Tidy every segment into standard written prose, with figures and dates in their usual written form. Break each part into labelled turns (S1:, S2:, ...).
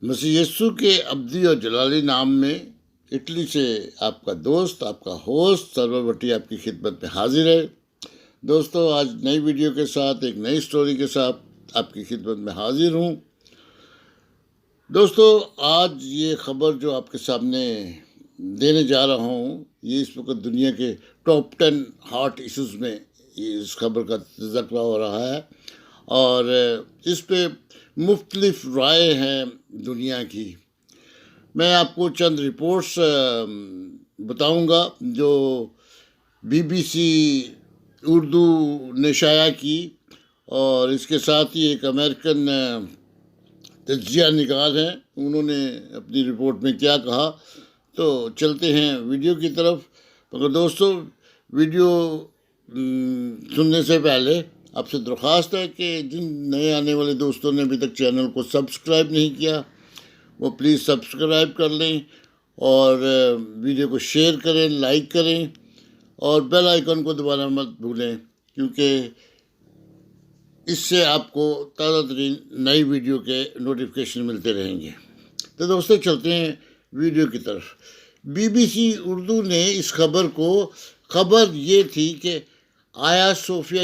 S1: مسیح یسوع کے ابدی اور جلالی نام میں اٹلی سے آپ کا دوست، آپ کا ہوسٹ سرور بٹی آپ کی خدمت میں حاضر ہے۔ دوستو، آج نئی ویڈیو کے ساتھ ایک نئی سٹوری کے ساتھ آپ کی خدمت میں حاضر ہوں۔ دوستو، آج یہ خبر جو آپ کے سامنے دینے جا رہا ہوں، یہ اس وقت دنیا کے ٹاپ 10 ہاٹ ایشوز میں اس خبر کا ذکر ہو رہا ہے، اور اس پہ مختلف رائے ہیں دنیا کی۔ میں آپ کو چند رپورٹس بتاؤں گا جو BBC اردو نے شائع کی، اور اس کے ساتھ ہی ایک امریکن تجزیہ نگار ہیں، انہوں نے اپنی رپورٹ میں کیا کہا۔ تو چلتے ہیں ویڈیو کی طرف۔ مگر دوستو، ویڈیو سننے سے پہلے آپ سے درخواست ہے کہ جن نئے آنے والے دوستوں نے ابھی تک چینل کو سبسکرائب نہیں کیا، وہ پلیز سبسکرائب کر لیں، اور ویڈیو کو شیئر کریں، لائک کریں، اور بیل آئیکن کو دبانا مت بھولیں، کیونکہ اس سے آپ کو تازہ ترین نئی ویڈیو کے نوٹیفیکیشن ملتے رہیں گے۔ تو دوستو، چلتے ہیں ویڈیو کی طرف۔ BBC اردو نے اس خبر یہ تھی کہ آیا صوفیہ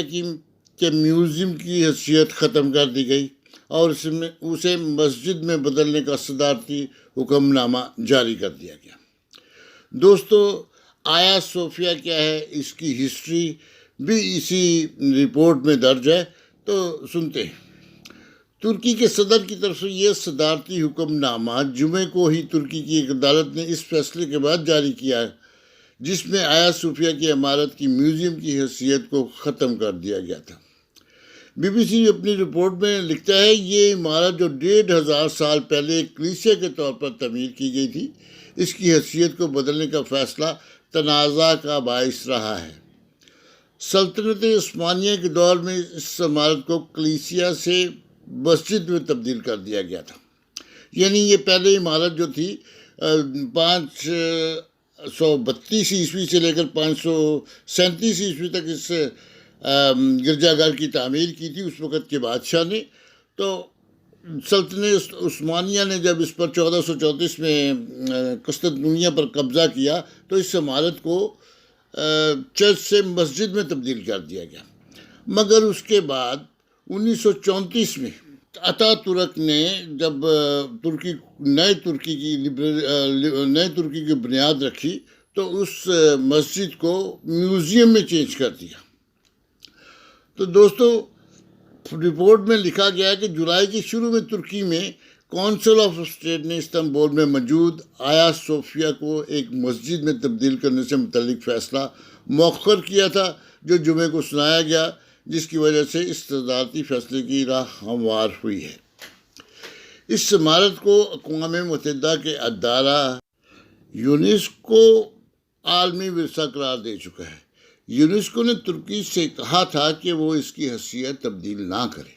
S1: کے میوزیم کی حیثیت ختم کر دی گئی، اور اسے مسجد میں بدلنے کا صدارتی حکم نامہ جاری کر دیا گیا۔ دوستو، آیا صوفیہ کیا ہے، اس کی ہسٹری بھی اسی رپورٹ میں درج ہے، تو سنتے ہیں۔ ترکی کے صدر کی طرف سے یہ صدارتی حکم نامہ جمعے کو ہی ترکی کی ایک عدالت نے اس فیصلے کے بعد جاری کیا ہے، جس میں آیا صوفیہ کی عمارت کی میوزیم کی حیثیت کو ختم کر دیا گیا تھا۔ BBC اپنی رپورٹ میں لکھتا ہے، یہ عمارت جو 1500 سال پہلے ایک کلیسیا کے طور پر تعمیر کی گئی تھی، اس کی حیثیت کو بدلنے کا فیصلہ تنازع کا باعث رہا ہے۔ سلطنت عثمانیہ کے دور میں اس عمارت کو کلیسیا سے مسجد میں تبدیل کر دیا گیا تھا۔ یعنی یہ پہلے عمارت جو تھی 532 عیسوی سے لے کر 537 عیسوی تک اس گرجا گھر کی تعمیر کی تھی اس وقت کے بادشاہ نے۔ تو سلطنت عثمانیہ نے جب اس پر 1434 میں قسطنطنیہ پر قبضہ کیا، تو اس عمارت کو چرچ سے مسجد میں تبدیل کر دیا گیا۔ مگر اس کے بعد 1934 میں اتا ترک نے جب نئے ترکی کی بنیاد رکھی، تو اس مسجد کو میوزیم میں چینج کر دیا۔ تو دوستو، رپورٹ میں لکھا گیا ہے کہ جولائی کے شروع میں ترکی میں کونسل آف اسٹیٹ نے استنبول میں موجود آیا صوفیہ کو ایک مسجد میں تبدیل کرنے سے متعلق فیصلہ مؤخر کیا تھا، جو جمعے کو سنایا گیا، جس کی وجہ سے اس صدارتی فیصلے کی راہ ہموار ہوئی ہے۔ اس عمارت کو اقوام متحدہ کے ادارہ یونیسکو عالمی ورثہ قرار دے چکا ہے۔ یونیسکو نے ترکی سے کہا تھا کہ وہ اس کی حیثیت تبدیل نہ کرے۔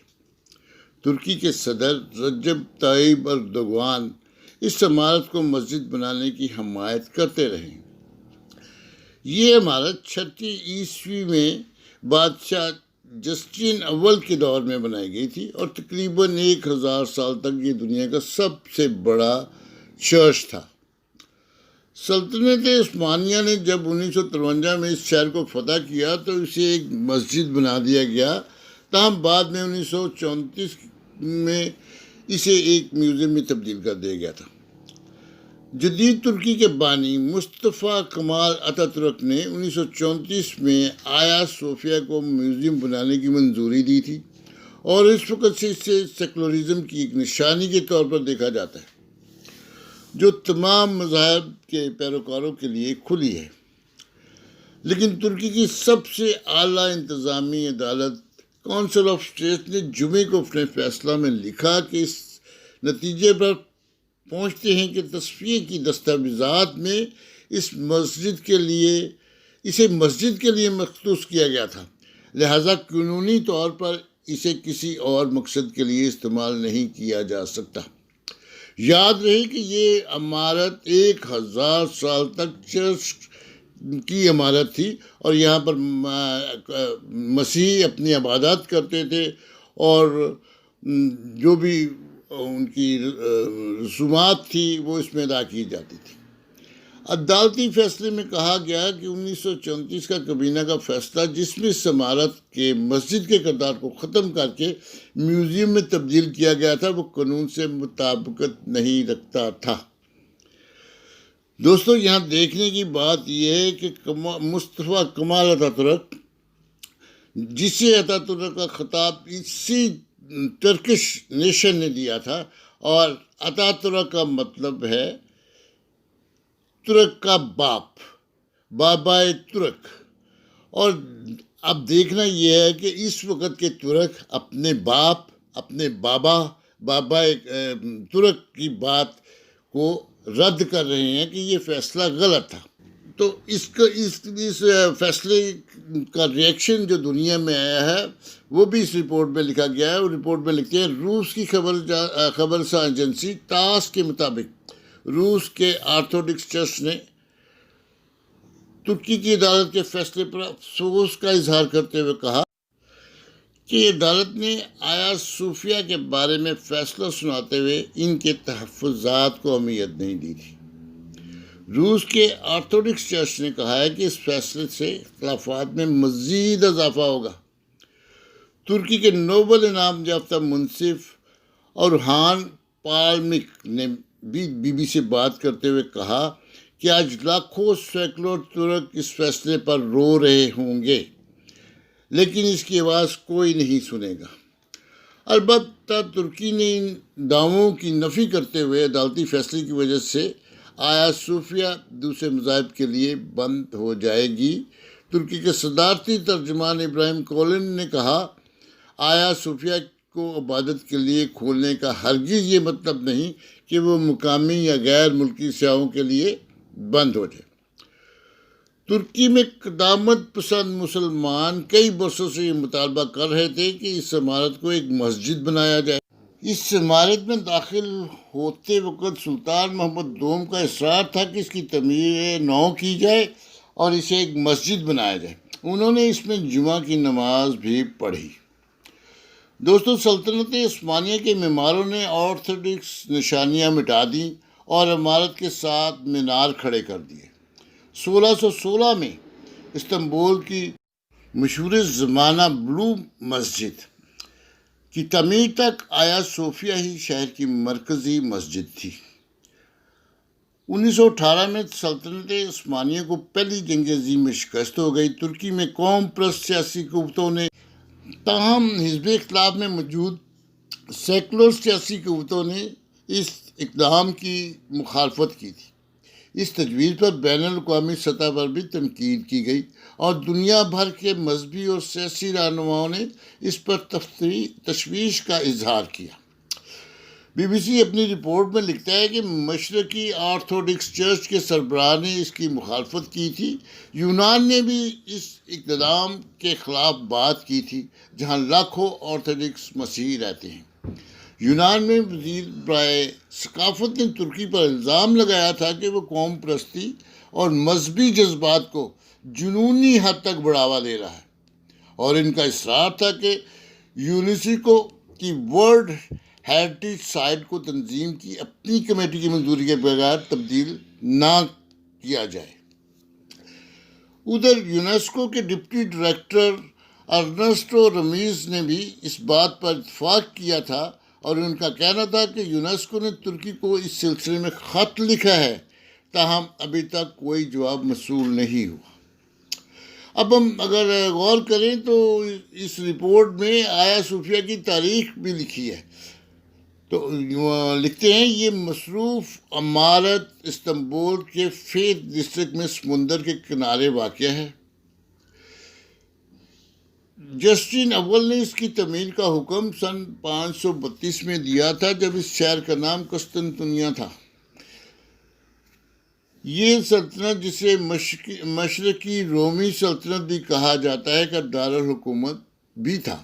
S1: ترکی کے صدر رجب طیب اردوغان اس عمارت کو مسجد بنانے کی حمایت کرتے رہے۔ یہ عمارت 6 عیسوی میں بادشاہ جسٹین اول کے دور میں بنائی گئی تھی، اور تقریباً 1000 سال تک یہ دنیا کا سب سے بڑا چرچ تھا۔ سلطنت عثمانیہ نے جب 1953 میں اس شہر کو فتح کیا، تو اسے ایک مسجد بنا دیا گیا، تاہم بعد میں 1934 میں اسے ایک میوزیم میں تبدیل کر دیا گیا تھا۔ جدید ترکی کے بانی مصطفیٰ کمال اتا ترک نے 1934 میں آیا صوفیہ کو میوزیم بنانے کی منظوری دی تھی، اور اس وقت سے اسے سیکولرزم کی ایک نشانی کے طور پر دیکھا جاتا ہے، جو تمام مذاہب کے پیروکاروں کے لیے کھلی ہے۔ لیکن ترکی کی سب سے اعلیٰ انتظامی عدالت کونسل آف اسٹیٹ نے جمعے کو اپنے فیصلہ میں لکھا کہ اس نتیجے پر پہنچتے ہیں کہ تصفیے کی دستاویزات میں اسے مسجد کے لیے مخصوص کیا گیا تھا، لہذا قانونی طور پر اسے کسی اور مقصد کے لیے استعمال نہیں کیا جا سکتا۔ یاد رہے کہ یہ عمارت 1000 سال تک چرچ کی عمارت تھی، اور یہاں پر مسیحی اپنی عبادات کرتے تھے، اور جو بھی ان کی رسومات تھی وہ اس میں ادا کی جاتی تھی۔ عدالتی فیصلے میں کہا گیا کہ 1934 کا کابینہ کا فیصلہ جس میں اس عمارت کے مسجد کے کردار کو ختم کر کے میوزیم میں تبدیل کیا گیا تھا وہ قانون سے مطابقت نہیں رکھتا تھا۔ دوستو یہاں دیکھنے کی بات یہ ہے کہ مصطفیٰ کمال اتاتورک، جسے اتاتورک کا خطاب اسی ٹرکش نیشن نے دیا تھا، اور اتاتورک کا مطلب ہے ترک کا باپ، بابائے ترک۔ اور اب دیکھنا یہ ہے کہ اس وقت کے ترک اپنے باپ، اپنے بابائے ترک کی بات کو رد کر رہے ہیں کہ یہ فیصلہ غلط تھا۔ تو اس فیصلے کا ریئیکشن جو دنیا میں آیا ہے وہ بھی اس رپورٹ میں لکھا گیا ہے۔ اور رپورٹ میں لکھتے ہیں روس کی خبرساں ایجنسی تاس کے مطابق روس کے آرتھوڈکس چرچ نے ترکی کی عدالت کے فیصلے پر افسوس کا اظہار کرتے ہوئے کہا کہ عدالت نے آیا صوفیہ کے بارے میں فیصلہ سناتے ہوئے ان کے تحفظات کو اہمیت نہیں دی تھی۔ روس کے آرتھوڈکس چرچ نے کہا ہے کہ اس فیصلے سے اختلافات میں مزید اضافہ ہوگا۔ ترکی کے نوبل انعام یافتہ منصف اورہان پالمک نے بھی بی بی سے بات کرتے ہوئے کہا کہ آج لاکھوں سینکڑوں ترک اس فیصلے پر رو رہے ہوں گے، لیکن اس کی آواز کوئی نہیں سنے گا۔ البتہ ترکی نے ان دعووں کی نفی کرتے ہوئے عدالتی فیصلے کی وجہ سے آیا صوفیہ دوسرے مذاہب کے لیے بند ہو جائے گی۔ ترکی کے صدارتی ترجمان ابراہیم کولن نے کہا، آیا صوفیہ کو عبادت کے لیے کھولنے کا ہرگز یہ مطلب نہیں کہ وہ مقامی یا غیر ملکی سیاحوں کے لیے بند ہو جائے۔ ترکی میں قدامت پسند مسلمان کئی برسوں سے یہ مطالبہ کر رہے تھے کہ اس عمارت کو ایک مسجد بنایا جائے۔ اس عمارت میں داخل ہوتے وقت سلطان محمد دوم کا اصرار تھا کہ اس کی تعمیر نو کی جائے اور اسے ایک مسجد بنایا جائے۔ انہوں نے اس میں جمعہ کی نماز بھی پڑھی۔ دوستو سلطنت عثمانیہ کے معماروں نے آرتھوڈکس نشانیاں مٹا دیں اور عمارت کے ساتھ مینار کھڑے کر دیے۔ 1616 میں استنبول کی مشہور زمانہ بلو مسجد کی تعمیر تک آیا صوفیہ ہی شہر کی مرکزی مسجد تھی۔ 1918 میں سلطنت عثمانیہ کو پہلی جنگ عظیم میں شکست ہو گئی۔ ترکی میں قوم پرست سیاسی قوتوں نے، تاہم حزب اختلاف میں موجود سیکولر سیاسی قوتوں نے اس اقدام کی مخالفت کی تھی۔ اس تجویز پر بین الاقوامی سطح پر بھی تنقید کی گئی اور دنیا بھر کے مذہبی اور سیاسی رہنماؤں نے اس پر تشویش کا اظہار کیا۔ بی بی سی اپنی رپورٹ میں لکھتا ہے کہ مشرقی آرتھوڈکس چرچ کے سربراہ نے اس کی مخالفت کی تھی۔ یونان نے بھی اس اقدام کے خلاف بات کی تھی، جہاں لاکھوں آرتھوڈکس مسیحی رہتے ہیں۔ یونان میں وزیر برائے ثقافت نے ترکی پر الزام لگایا تھا کہ وہ قوم پرستی اور مذہبی جذبات کو جنونی حد تک بڑھاوا دے رہا ہے، اور ان کا اصرار تھا کہ یونیسکو کی ورلڈ ہیریٹیج سائٹ کو تنظیم کی اپنی کمیٹی کی منظوری کے بغیر تبدیل نہ کیا جائے۔ ادھر یونیسکو کے ڈپٹی ڈائریکٹر ارنسٹو رمیز نے بھی اس بات پر اتفاق کیا تھا، اور ان کا کہنا تھا کہ یونیسکو نے ترکی کو اس سلسلے میں خط لکھا ہے، تاہم ابھی تک کوئی جواب موصول نہیں ہوا۔ اب ہم اگر غور کریں تو اس رپورٹ میں آیا صوفیہ کی تاریخ بھی لکھی ہے۔ تو لکھتے ہیں، یہ مصروف عمارت استنبول کے فیتھ ڈسٹرکٹ میں سمندر کے کنارے واقع ہے۔ جسٹن اول نے اس کی تعمیر کا حکم سن 532 میں دیا تھا، جب اس شہر کا نام قسطنطنیہ تھا۔ یہ سلطنت، جسے مشرقی رومی سلطنت بھی کہا جاتا ہے، کا دارالحکومت بھی تھا۔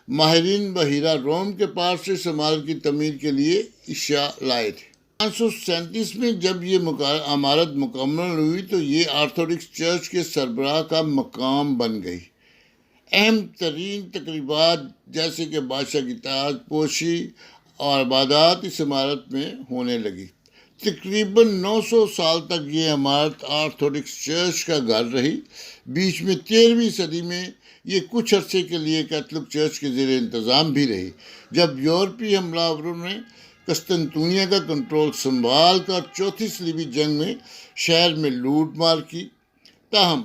S1: ماہرین بحیرہ روم کے پاس سے اس عمارت کی تعمیر کے لیے اشیاء لائے تھے۔ 537 میں جب یہ عمارت مکمل ہوئی تو یہ آرتھوڈکس چرچ کے سربراہ کا مقام بن گئی۔ اہم ترین تقریبات جیسے کہ بادشاہ کی تاج پوشی، اور عبادات اس عمارت میں ہونے لگی۔ تقریباً 900 سال تک یہ عمارت آرتھوڈکس چرچ کا گھر رہی۔ بیچ میں 13ویں صدی میں یہ کچھ عرصے کے لیے کیتھولک چرچ کے زیر انتظام بھی رہی، جب یورپی حملہ آوروں نے قسطنطنیہ کا کنٹرول سنبھال کر چوتھی صلیبی جنگ میں شہر میں لوٹ مار کی۔ تاہم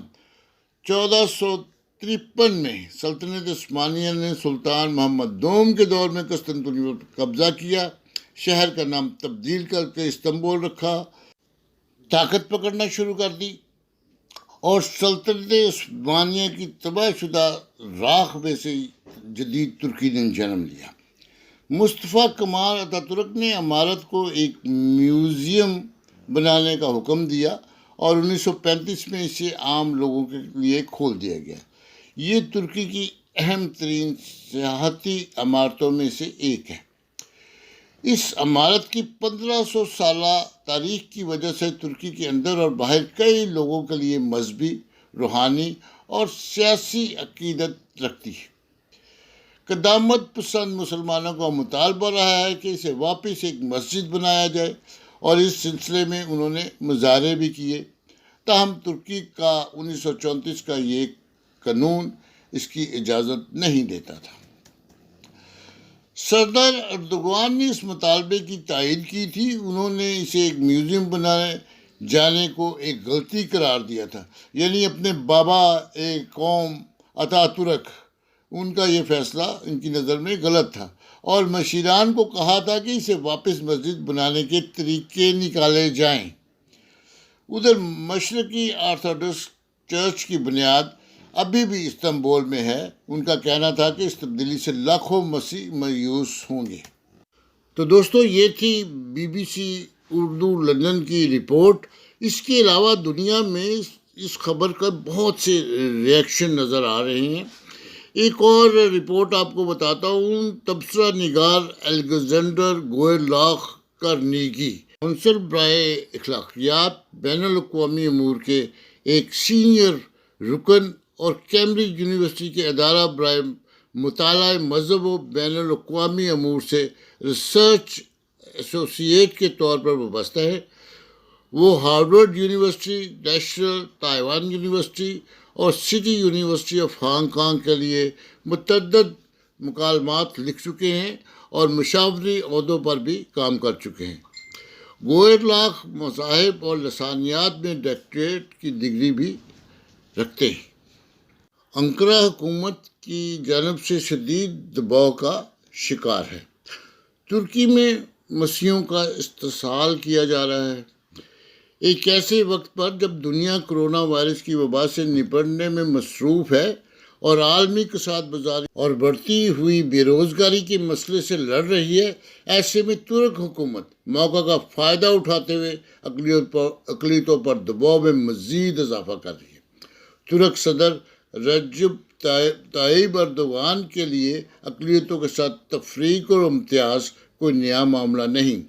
S1: 1453 میں سلطنت عثمانیہ نے سلطان محمد دوم کے دور میں قسطنطنیہ پر قبضہ کیا، شہر کا نام تبدیل کر کے استنبول رکھا، طاقت پکڑنا شروع کر دی اور سلطنت عثمانیہ کی تباہ شدہ راکھ میں سے جدید ترکی نے جنم لیا۔ مصطفیٰ کمال اتاتürک نے عمارت کو ایک میوزیم بنانے کا حکم دیا اور 1935 میں اسے عام لوگوں کے لیے کھول دیا گیا۔ یہ ترکی کی اہم ترین سیاحتی عمارتوں میں سے ایک ہے۔ اس عمارت کی 1500 سالہ تاریخ کی وجہ سے ترکی کے اندر اور باہر کئی لوگوں کے لیے مذہبی، روحانی اور سیاسی عقیدت رکھتی ہے۔ قدامت پسند مسلمانوں کا مطالبہ رہا ہے کہ اسے واپس ایک مسجد بنایا جائے اور اس سلسلے میں انہوں نے مظاہرے بھی کیے، تاہم ترکی کا 1934 کا یہ قانون اس کی اجازت نہیں دیتا تھا۔ صدر اردوغان نے اس مطالبے کی تائید کی تھی۔ انہوں نے اسے ایک میوزیم بنائے جانے کو ایک غلطی قرار دیا تھا، یعنی اپنے بابا قوم اتاتürک، ان کا یہ فیصلہ ان کی نظر میں غلط تھا اور مشیران کو کہا تھا کہ اسے واپس مسجد بنانے کے طریقے نکالے جائیں۔ ادھر مشرقی آرتھوڈکس چرچ کی بنیاد ابھی بھی استنبول میں ہے۔ ان کا کہنا تھا کہ اس تبدیلی سے لاکھوں مسیح مایوس ہوں گے۔ تو دوستو، یہ تھی BBC اردو لندن کی رپورٹ۔ اس کے علاوہ دنیا میں اس خبر کا بہت سے ریئیکشن نظر آ رہے ہیں۔ ایک اور رپورٹ آپ کو بتاتا ہوں۔ تبصرہ نگار الیگزینڈر گوئرلاخ کرنیگی، کونسل برائے اخلاقیات بین الاقوامی امور کے ایک سینئر رکن اور کیمبرج یونیورسٹی کے ادارہ برائے مطالعہ مذہب و بین الاقوامی امور سے ریسرچ ایسوسیٹ کے طور پر وابستہ ہے۔ وہ Harvard University, National Taiwan University اور City University of Hong Kong کے لیے متعدد مکالمات لکھ چکے ہیں اور مشاورتی عہدوں پر بھی کام کر چکے ہیں۔ گوئرلاخ مذاہب اور لسانیات میں ڈاکٹریٹ کی ڈگری بھی رکھتے ہیں۔ انقرہ حکومت کی جانب سے شدید دباؤ کا شکار ہے۔ ترکی میں مسیحیوں کا استحصال کیا جا رہا ہے، ایک ایسے وقت پر جب دنیا کرونا وائرس کی وبا سے نپٹنے میں مصروف ہے اور عالمی اقتصاد بازاری اور بڑھتی ہوئی بے روزگاری کے مسئلے سے لڑ رہی ہے۔ ایسے میں ترک حکومت موقع کا فائدہ اٹھاتے ہوئے اقلیتوں پر دباؤ میں مزید اضافہ کر رہی ہے۔ ترک صدر رجب طیب اردوغان کے لیے اقلیتوں کے ساتھ تفریق اور امتیاز کوئی نیا معاملہ نہیں۔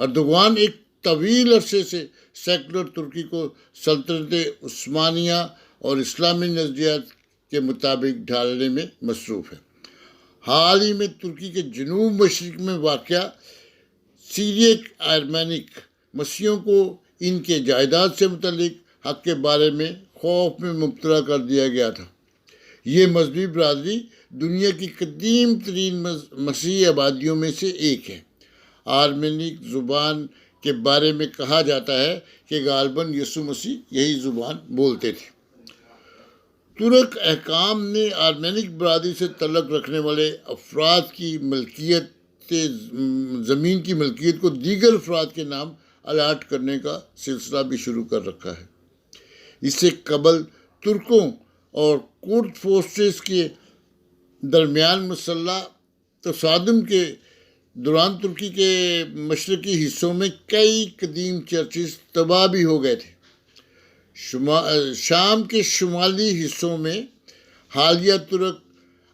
S1: اردوغان ایک طویل عرصے سے سیکولر ترکی کو سلطنت عثمانیہ اور اسلامی نظریات کے مطابق ڈھالنے میں مصروف ہے۔ حال ہی میں ترکی کے جنوب مشرق میں واقع سیریک آرمینک مسیحیوں کو ان کے جائیداد سے متعلق حق کے بارے میں خوف میں مبتلا کر دیا گیا تھا۔ یہ مذہبی برادری دنیا کی قدیم ترین مسیحی آبادیوں میں سے ایک ہے۔ آرمینک زبان کے بارے میں کہا جاتا ہے کہ غالباً یسوع مسیح یہی زبان بولتے تھے۔ ترک حکام نے آرمینک برادری سے تعلق رکھنے والے افراد کی زمین کی ملکیت کو دیگر افراد کے نام الاٹ کرنے کا سلسلہ بھی شروع کر رکھا ہے۔ اس سے قبل ترکوں اور کرد فورسز کے درمیان مسلح تصادم کے دوران ترکی کے مشرقی حصوں میں کئی قدیم چرچز تباہ بھی ہو گئے تھے۔ شام کے شمالی حصوں میں حالیہ ترک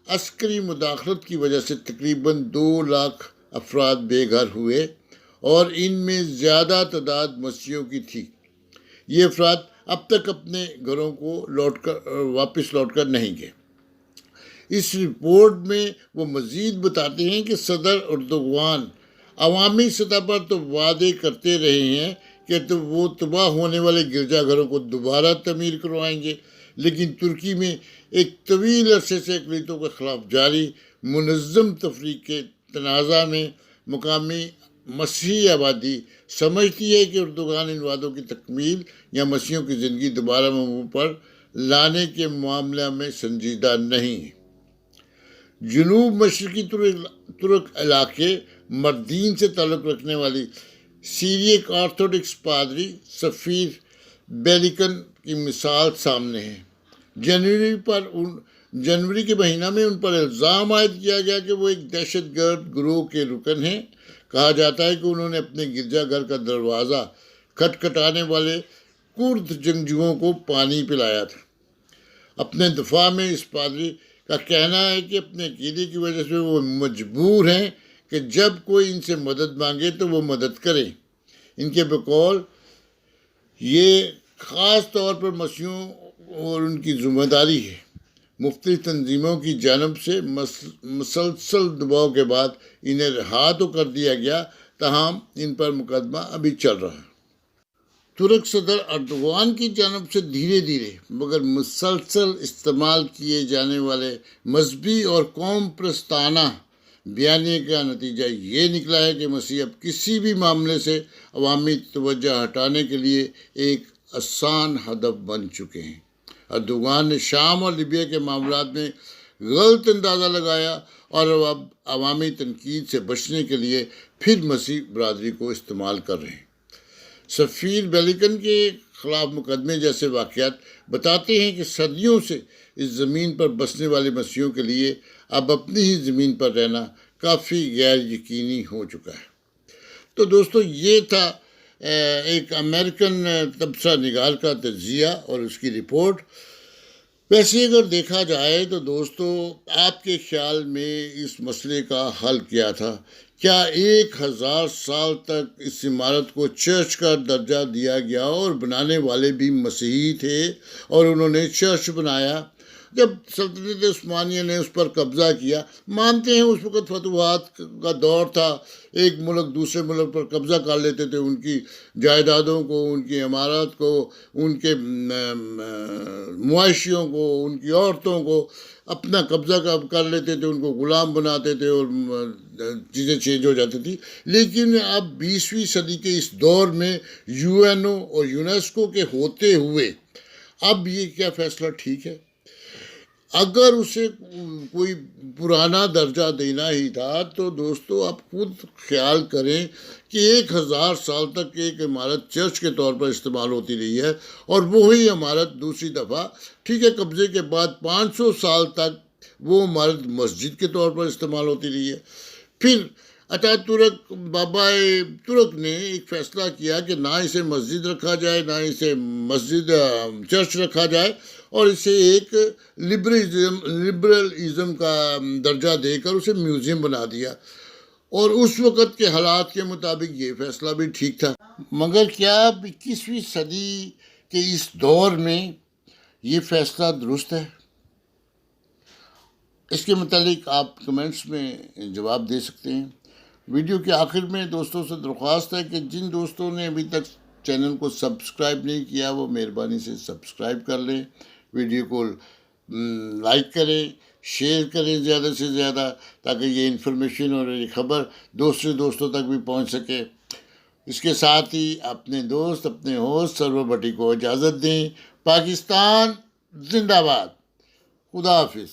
S1: عسکری مداخلت کی وجہ سے تقریباً 2 لاکھ افراد بے گھر ہوئے اور ان میں زیادہ تعداد مسیحیوں کی تھی۔ یہ افراد اب تک اپنے گھروں کو واپس لوٹ کر نہیں گئے۔ اس رپورٹ میں وہ مزید بتاتے ہیں کہ صدر اردوغان عوامی سطح پر تو وعدے کرتے رہے ہیں کہ تو وہ تباہ ہونے والے گرجا گھروں کو دوبارہ تعمیر کروائیں گے، لیکن ترکی میں ایک طویل عرصے سے اقلیتوں کے خلاف جاری منظم تفریق کے تنازع میں مقامی مسیحی آبادی سمجھتی ہے کہ اردوغان ان وعدوں کی تکمیل یا مسیحیوں کی زندگی دوبارہ منہ پر لانے کے معاملہ میں سنجیدہ نہیں ہے۔ جنوب مشرقی ترک علاقے مردین سے تعلق رکھنے والی سیریک آرتھوڈکس پادری سفیر بیلیکن کی مثال سامنے ہے۔ جنوری کے مہینہ میں ان پر الزام عائد کیا گیا کہ وہ ایک دہشت گرد گروہ کے رکن ہیں۔ کہا جاتا ہے کہ انہوں نے اپنے گرجا گھر کا دروازہ کھٹکھٹانے والے کرد جنگجوؤں کو پانی پلایا تھا۔ اپنے دفاع میں اس پادری کا کہنا ہے کہ اپنے عقیدے کی وجہ سے وہ مجبور ہیں کہ جب کوئی ان سے مدد مانگے تو وہ مدد کریں۔ ان کے بقول یہ خاص طور پر مسیحیوں اور ان کی ذمہ داری ہے۔ مختلف تنظیموں کی جانب سے مسلسل دباؤ کے بعد انہیں رہا تو کر دیا گیا، تاہم ان پر مقدمہ ابھی چل رہا ہے۔ ترک صدر اردوغان کی جانب سے دھیرے دھیرے مگر مسلسل استعمال کیے جانے والے مذہبی اور قوم پرستانہ بیانیے کا نتیجہ یہ نکلا ہے کہ مسیح اب کسی بھی معاملے سے عوامی توجہ ہٹانے کے لیے ایک آسان ہدف بن چکے ہیں۔ اردوغان نے شام اور لیبیا کے معاملات میں غلط اندازہ لگایا اور اب عوامی تنقید سے بچنے کے لیے پھر مسیح برادری کو استعمال کر رہے ہیں۔ سفیر بیلیکن کے خلاف مقدمے جیسے واقعات بتاتے ہیں کہ صدیوں سے اس زمین پر بسنے والے مسیحیوں کے لیے اب اپنی ہی زمین پر رہنا کافی غیر یقینی ہو چکا ہے۔ تو دوستو یہ تھا ایک امریکن تبصرہ نگار کا تجزیہ اور اس کی رپورٹ۔ ویسے اگر دیکھا جائے تو دوستو آپ کے خیال میں اس مسئلے کا حل کیا تھا؟ کیا 1000 سال تک اس عمارت کو چرچ کا درجہ دیا گیا اور بنانے والے بھی مسیحی تھے اور انہوں نے چرچ بنایا؟ جب سلطنت عثمانیہ نے اس پر قبضہ کیا، مانتے ہیں اس وقت فتوحات کا دور تھا، ایک ملک دوسرے ملک پر قبضہ کر لیتے تھے، ان کی جائیدادوں کو، ان کی عمارات کو، ان کے معاشیوں کو، ان کی عورتوں کو اپنا قبضہ کر لیتے تھے، ان کو غلام بناتے تھے اور چیزیں چینج ہو جاتی تھی۔ لیکن اب 20ویں صدی کے اس دور میں یو این او اور یونیسکو کے ہوتے ہوئے اب یہ کیا فیصلہ ٹھیک ہے؟ اگر اسے کوئی پرانا درجہ دینا ہی تھا تو دوستو آپ خود خیال کریں کہ 1000 سال تک ایک عمارت چرچ کے طور پر استعمال ہوتی رہی ہے اور وہی عمارت دوسری دفعہ ٹھیک ہے قبضے کے بعد 500 سال تک وہ عمارت مسجد کے طور پر استعمال ہوتی رہی ہے۔ پھر اتاتورک بابائے ترک نے ایک فیصلہ کیا کہ نہ اسے مسجد رکھا جائے، نہ اسے چرچ رکھا جائے، اور اسے ایک لبرلزم کا درجہ دے کر اسے میوزیم بنا دیا، اور اس وقت کے حالات کے مطابق یہ فیصلہ بھی ٹھیک تھا۔ مگر کیا 21ویں صدی کے اس دور میں یہ فیصلہ درست ہے؟ اس کے متعلق آپ کمنٹس میں جواب دے سکتے ہیں۔ ویڈیو کے آخر میں دوستوں سے درخواست ہے کہ جن دوستوں نے ابھی تک چینل کو سبسکرائب نہیں کیا وہ مہربانی سے سبسکرائب کر لیں، ویڈیو کو لائک کریں، شیئر کریں زیادہ سے زیادہ، تاکہ یہ انفارمیشن اور یہ خبر دوسرے دوستوں تک بھی پہنچ سکے۔ اس کے ساتھ ہی اپنے دوست، اپنے ہوسٹ سرور بھٹی کو اجازت دیں۔ پاکستان زندہ باد۔ خدا حافظ۔